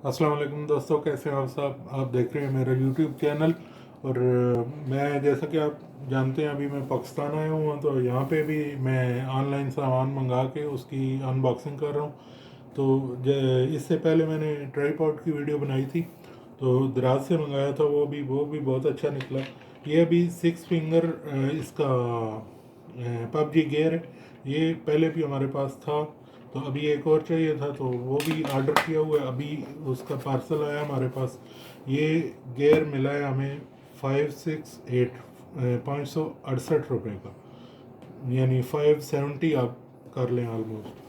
अस्सलाम वालेकुम दोस्तों, कैसे हैं आप सब। आप देख रहे हैं मेरा यूट्यूब चैनल। और मैं जैसा कि आप जानते हैं अभी मैं पाकिस्तान आया हुआ हूँ, तो यहाँ पे भी मैं ऑनलाइन सामान मंगा के उसकी अनबॉक्सिंग कर रहा हूँ। तो इससे पहले मैंने ट्राईपॉड की वीडियो बनाई थी, तो दराज से मंगाया था, वो भी बहुत अच्छा निकला। ये अभी 6 फिंगर इसका पबजी गेयर है। ये पहले भी हमारे पास था, तो अभी एक और चाहिए था, तो वो भी ऑर्डर किया हुआ है। अभी उसका पार्सल आया हमारे पास। ये गेयर मिला है हमें 568 568 रुपये का, यानी 570 आप कर लें ऑलमोस्ट।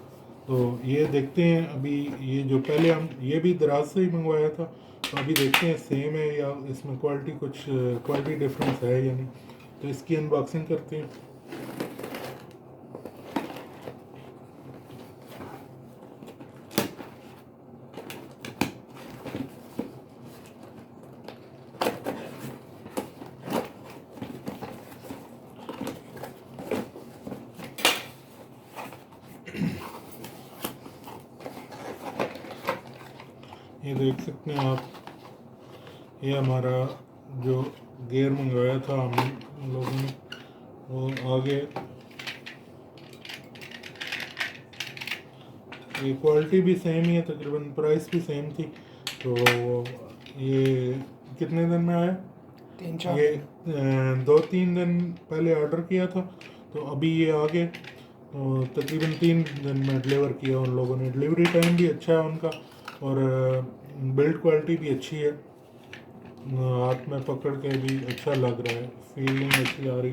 तो ये देखते हैं अभी, ये जो पहले हम ये भी दराज से ही मंगवाया था, तो अभी देखते हैं सेम है या इसमें क्वालिटी डिफरेंस है या नहीं। तो इसकी अनबॉक्सिंग करते हैं। ये देख सकते हैं आप, ये हमारा जो गियर मंगवाया था हम लोगों ने, वो आगे ये क्वालिटी भी सेम ही है, तकरीबन प्राइस भी सेम थी। तो ये कितने दिन में आया? 3-4 ये दिन। 2-3 दिन पहले ऑर्डर किया था, तो अभी ये आ गए। तो तकरीबन 3 दिन में डिलीवर किया उन लोगों ने। डिलीवरी टाइम भी अच्छा है उनका, और बिल्ड क्वालिटी भी अच्छी है। हाथ में पकड़ के भी अच्छा लग रहा है, फीलिंग अच्छी आ रही।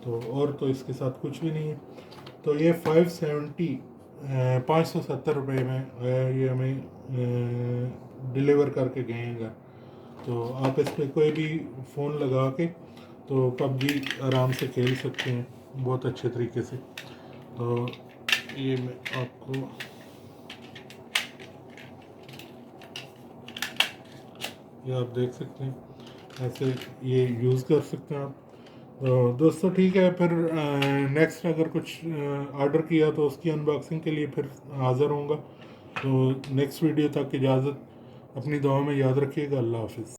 तो इसके साथ कुछ भी नहीं है। तो ये 570 रुपये में ये हमें डिलीवर करके गए हैं घर। तो आप इस पर कोई भी फ़ोन लगा के तो पबजी आराम से खेल सकते हैं बहुत अच्छे तरीके से। तो ये मैं आपको, ये आप देख सकते हैं, ऐसे ये यूज़ कर सकते हैं आप। तो दोस्तों ठीक है, फिर नेक्स्ट अगर कुछ ऑर्डर किया तो उसकी अनबॉक्सिंग के लिए फिर हाज़िर होऊंगा। तो नेक्स्ट वीडियो तक इजाज़त, अपनी दुआ में याद रखिएगा। अल्लाह हाफिज़।